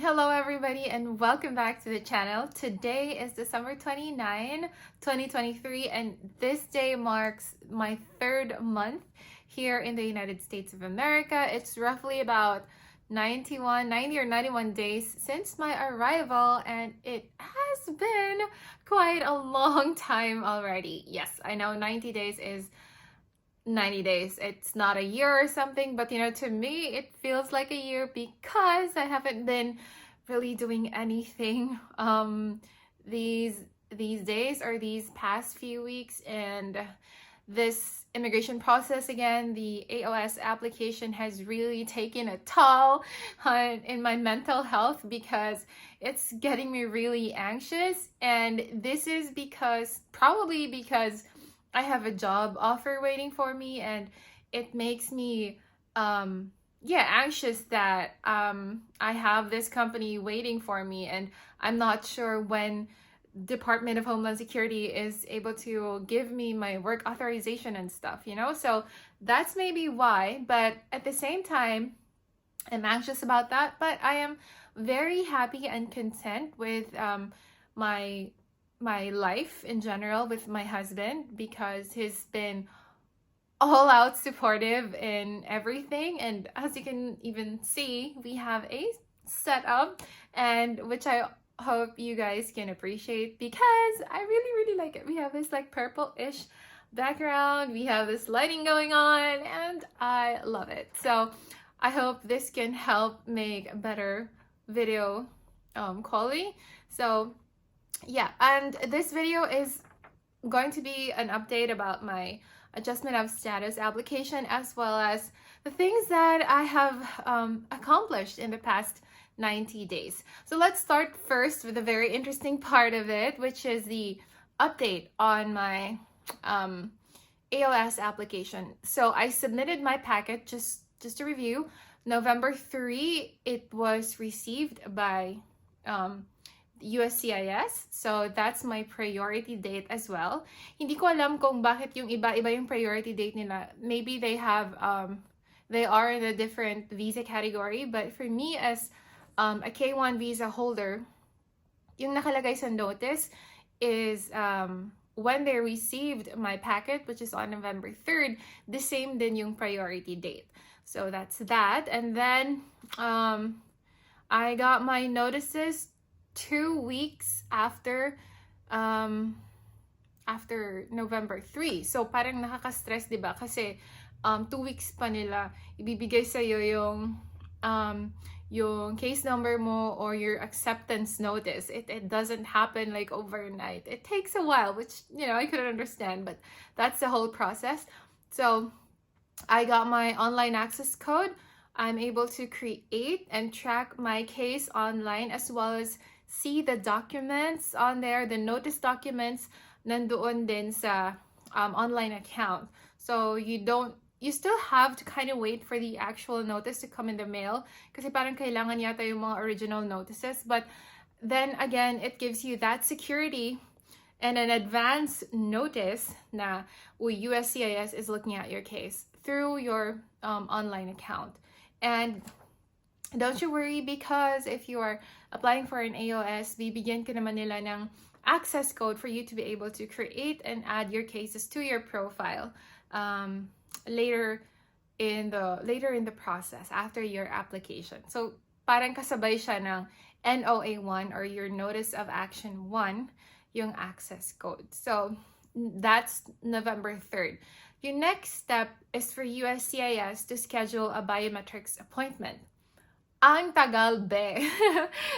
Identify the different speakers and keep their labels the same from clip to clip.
Speaker 1: Hello everybody and welcome back to the channel. Today is December 29, 2023, and this day marks my third month here in the United States of America. It's roughly about 90 or 91 days since my arrival, and it has been quite a long time already. Yes, I know 90 days is 90 days. It's not a year or something, but to me, it feels like a year because I haven't been really doing anything these days or these past few weeks. And this immigration process again, the AOS application, has really taken a toll in my mental health because it's getting me really anxious. And this is probably because I have a job offer waiting for me, and it makes me anxious that I have this company waiting for me, and I'm not sure when Department of Homeland Security is able to give me my work authorization and stuff, so that's maybe why. But at the same time, I'm anxious about that, but I am very happy and content with my life in general with my husband, because he's been all out supportive in everything. And as you can even see, we have a setup, and which I hope you guys can appreciate because I really like it. We have this like purple-ish background, we have this lighting going on, and I love it. So I hope this can help make better video quality. So yeah, and this video is going to be an update about my adjustment of status application, as well as the things that I have accomplished in the past 90 days. So let's start first with the very interesting part of it, which is the update on my AOS application. So I submitted my packet, just to review, November 3, it was received by USCIS. So that's my priority date as well. Hindi ko alam kung bakit yung iba-iba yung priority date nila. Maybe they have they are in a different visa category, but for me as a K1 visa holder, yung nakalagay sa notice is when they received my packet, which is on November 3rd, the same din yung priority date. So that's that. And then I got my notices 2 weeks after November 3. So parang nakaka-stress, 'di ba? Kasi 2 weeks pa nila ibibigay sa iyo yung case number mo or your acceptance notice. It doesn't happen like overnight. It takes a while, which I couldn't understand, but that's the whole process. So I got my online access code. I'm able to create and track my case online, as well as see the documents on there, the notice documents nandoon din sa online account. So you still have to kind of wait for the actual notice to come in the mail, kasi parang kailangan yata yung mga original notices. But then again, it gives you that security and an advance notice na USCIS is looking at your case through your online account. And don't you worry, because if you are applying for an AOS, bibigyan ka naman nila ng access code for you to be able to create and add your cases to your profile later in the process after your application. So parang kasabay siya ng NOA1 or your Notice of Action 1 yung access code. So that's November 3rd. Your next step is for USCIS to schedule a biometrics appointment. Ang tagal, be.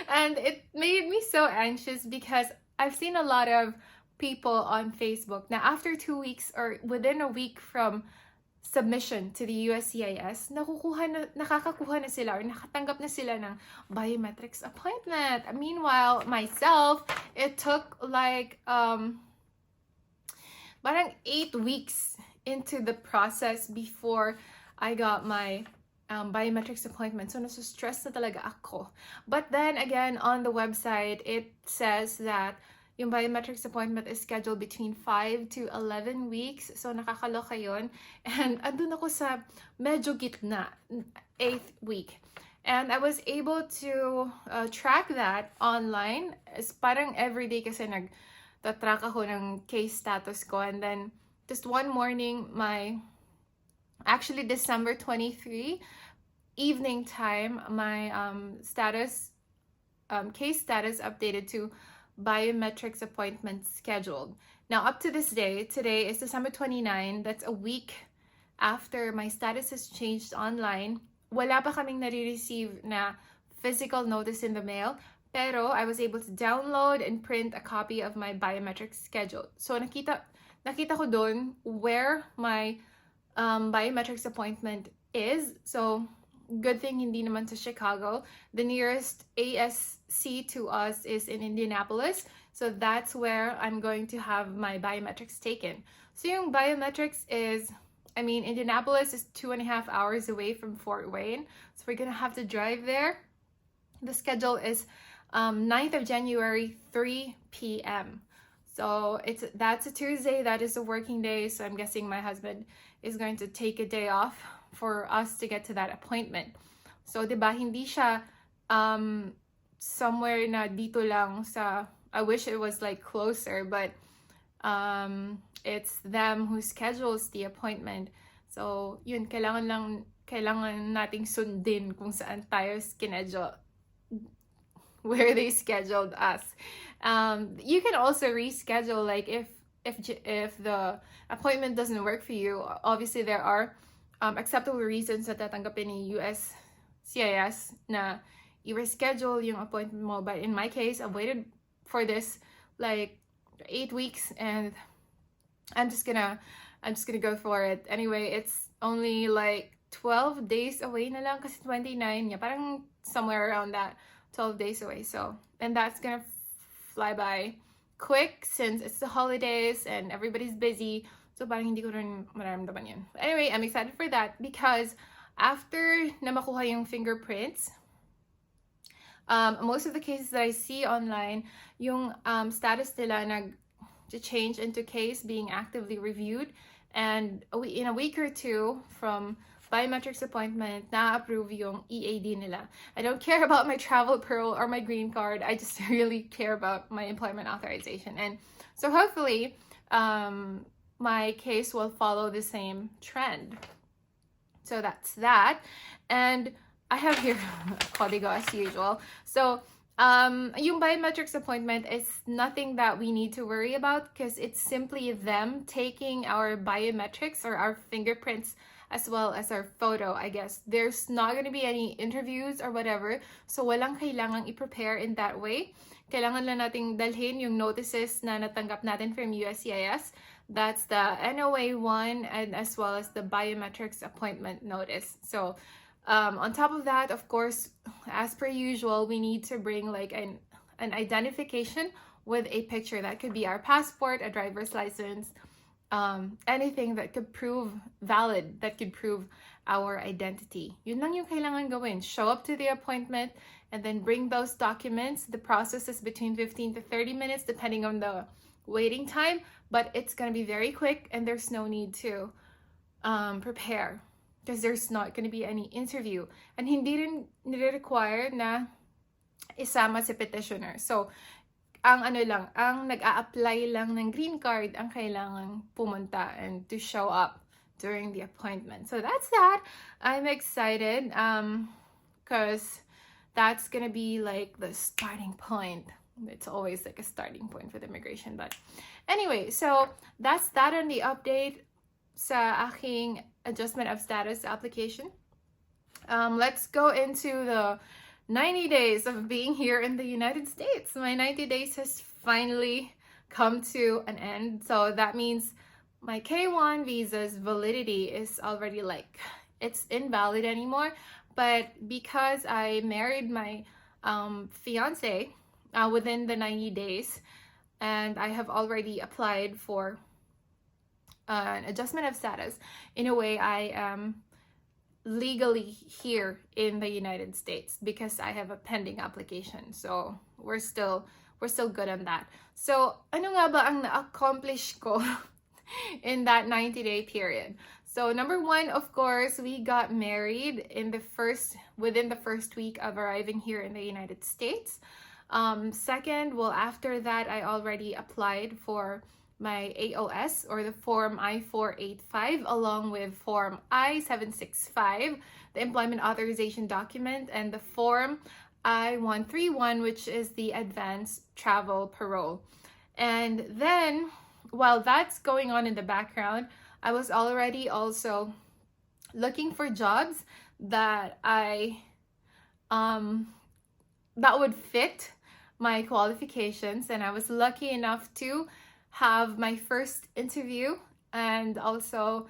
Speaker 1: And it made me so anxious because I've seen a lot of people on Facebook na after 2 weeks or within a week from submission to the USCIS, nakakakuha na sila or nakatanggap na sila ng biometrics appointment. Meanwhile, myself, it took like parang 8 weeks into the process before I got my biometrics appointment. So nasa-stress na talaga ako. But then again, on the website, it says that yung biometrics appointment is scheduled between 5 to 11 weeks. So nakakaloka yun. And andun ako sa medyo gitna, 8th week. And I was able to track that online. It's parang everyday kasi nag-track ako ng case status ko. And then just one morning, actually December 23 evening time, my case status updated to biometrics appointment scheduled. Now, up to this day, today is December 29, that's a week after my status has changed online. Wala pa kaming nare-receive na physical notice in the mail, pero I was able to download and print a copy of my biometrics schedule. So nakita ko doon where my biometrics appointment is. So good thing hindi naman sa Chicago. The nearest ASC to us is in Indianapolis. So that's where I'm going to have my biometrics taken. So yung biometrics is, Indianapolis is 2.5 hours away from Fort Wayne. So we're gonna have to drive there. The schedule is 9th of January, 3 p.m. So that's a Tuesday, that is a working day. So I'm guessing my husband is going to take a day off for us to get to that appointment. So, diba, hindi siya somewhere na dito lang sa, I wish it was like closer, but it's them who schedules the appointment. So, yun, kailangan nating sundin kung saan tayo schedule, where they scheduled us. You can also reschedule, like if the appointment doesn't work for you. Obviously, there are acceptable reasons na tatanggapin ni USCIS na i-reschedule yung appointment mo. But in my case, I've waited for this like 8 weeks, and I'm just gonna go for it. Anyway, it's only like 12 days away na lang kasi 29 niya. Parang somewhere around that, 12 days away. So, and that's gonna fly by quick since it's the holidays and everybody's busy. So parang hindi ko rin mararamdaman yun. But anyway, I'm excited for that because after na makuha yung fingerprints, most of the cases that I see online, yung status nila nag-change into case being actively reviewed, and in a week or two from biometrics appointment, na-approve yung EAD nila. I don't care about my travel pearl or my green card. I just really care about my employment authorization. And so hopefully, my case will follow the same trend. So that's that. And I have here Código as usual. So yung biometrics appointment is nothing that we need to worry about because it's simply them taking our biometrics or our fingerprints as well as our photo, I guess. There's not going to be any interviews or whatever. So walang kailangang i-prepare in that way. Kailangan lang nating dalhin yung notices na natanggap natin from USCIS. That's the NOA one, and as well as the biometrics appointment notice. So on top of that, of course, as per usual, we need to bring like an identification with a picture. That could be our passport, a driver's license, anything that could prove valid, that could prove our identity. Yun lang yung kailangan gawin. Show up to the appointment and then bring those documents. The process is between 15 to 30 minutes depending on the waiting time, but it's going to be very quick and there's no need to prepare because there's not going to be any interview, and hindi rin nire-require na isama si petitioner. So ang nag-a-apply lang ng green card ang kailangan pumunta and to show up during the appointment. So that's that. I'm excited because that's gonna be like the starting point. It's always like a starting point for the immigration. But anyway, so that's that on the update sa aking adjustment of status application. Let's go into the 90 days of being here in the United States. My 90 days has finally come to an end. So that means my K1 visa's validity is already like, it's invalid anymore. But because I married my fiance within the 90 days, and I have already applied for an adjustment of status, in a way I am legally here in the United States because I have a pending application. So we're still good on that. So ano nga ba ang na-accomplish ko in that 90-day period? So number one, of course, we got married within the first week of arriving here in the United States. Second, well, after that, I already applied for my AOS, or the Form I-485, along with Form I-765, the Employment Authorization Document, and the Form I-131, which is the Advanced Travel Parole. And then, while that's going on in the background, I was already also looking for jobs that that would fit my qualifications, and I was lucky enough to have my first interview, and also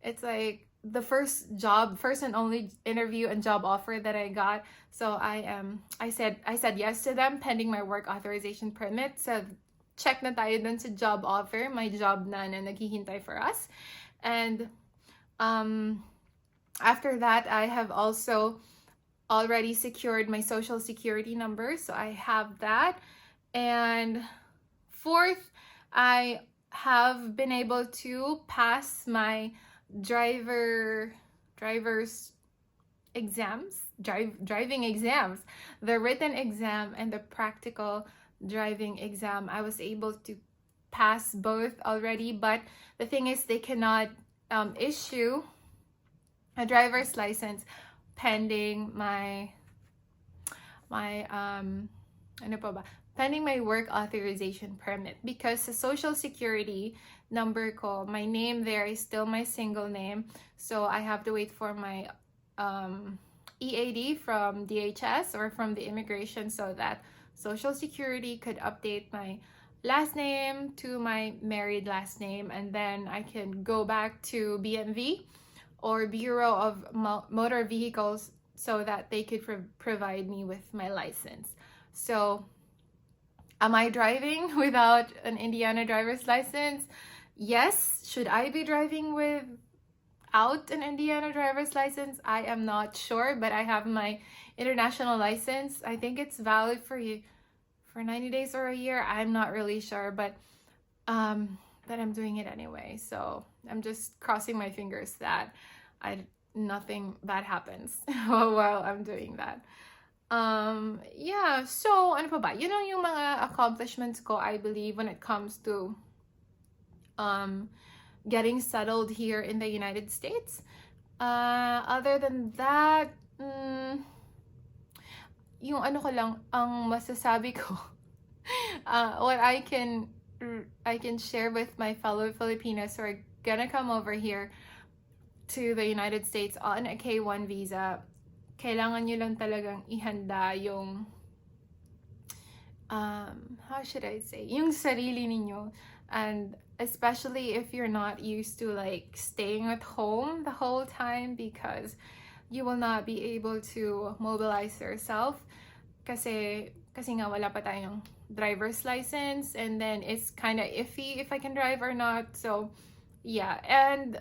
Speaker 1: it's like the first and only interview and job offer that I got. So I said yes to them pending my work authorization permit. So check na tayo dun sa job offer, may job na naghihintay for us. And after that, I have also already secured my social security number, so I have that. And fourth, I have been able to pass my driving exams, the written exam and the practical driving exam. I was able to pass both already, but the thing is, they cannot issue a driver's license pending my pending my work authorization permit, because the social security number ko, my name there is still my single name, so I have to wait for my EAD from DHS or from the immigration, so that social security could update my last name to my married last name, and then I can go back to BMV or Bureau of Motor Vehicles so that they could provide me with my license. So am I driving without an Indiana driver's license? Yes. Should I be driving without an Indiana driver's license? I am not sure, but I have my international license. I think it's valid for 90 days or a year. I'm not really sure, but I'm doing it anyway. So I'm just crossing my fingers that nothing bad happens while I'm doing that. Yeah, so ano pa ba? Yun lang yung mga accomplishments ko, I believe, when it comes to getting settled here in the United States. Other than that, yung ano ko lang, ang masasabi ko, what I can share with my fellow Filipinos who are gonna come over here to the United States on a K1 visa, kailangan nyo lang talagang ihanda yung how should I say, yung sarili ninyo, and especially if you're not used to like staying at home the whole time, because you will not be able to mobilize yourself kasi nga wala pa tayong driver's license, and then it's kind of iffy if I can drive or not. So yeah, and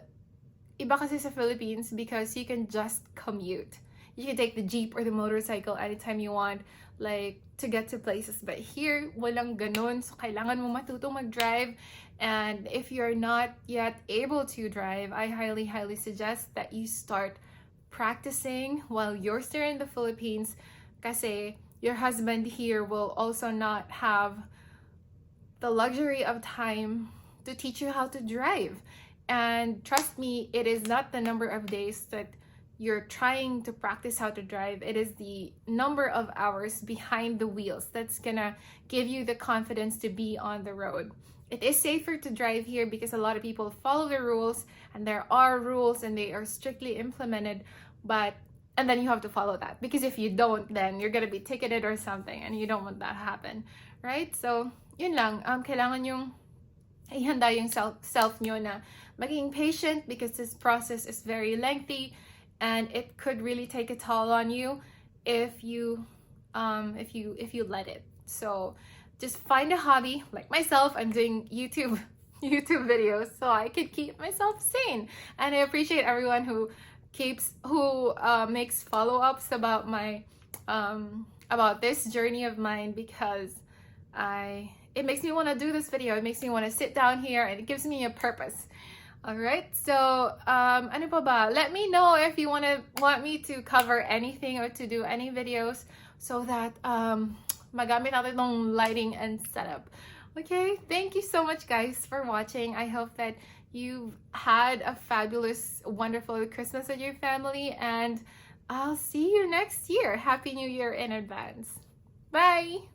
Speaker 1: iba kasi sa Philippines because you can just commute. You can take the jeep or the motorcycle anytime you want, like, to get to places. But here, walang ganon. So, kailangan mo matutong mag-drive. And if you're not yet able to drive, I highly, highly suggest that you start practicing while you're still in the Philippines, kasi your husband here will also not have the luxury of time to teach you how to drive. And trust me, it is not the number of days that you're trying to practice how to drive. It is the number of hours behind the wheels that's gonna give you the confidence to be on the road. It is safer to drive here because a lot of people follow the rules, and there are rules and they are strictly implemented, and then you have to follow that, because if you don't, then you're gonna be ticketed or something, and you don't want that to happen, right? So yun lang, kailangan yung ihanda yung self nyo na maging patient, because this process is very lengthy and it could really take a toll on you if you let it. So just find a hobby. Like myself, I'm doing YouTube videos so I could keep myself sane, and I appreciate everyone who makes follow-ups about my about this journey of mine, because it makes me want to do this video. It makes me want to sit down here, and it gives me a purpose. Alright, so, ano pa ba? Let me know if you want me to cover anything or to do any videos so that, magamit natin tong lighting and setup. Okay, thank you so much guys for watching. I hope that you've had a fabulous, wonderful Christmas with your family, and I'll see you next year. Happy New Year in advance. Bye!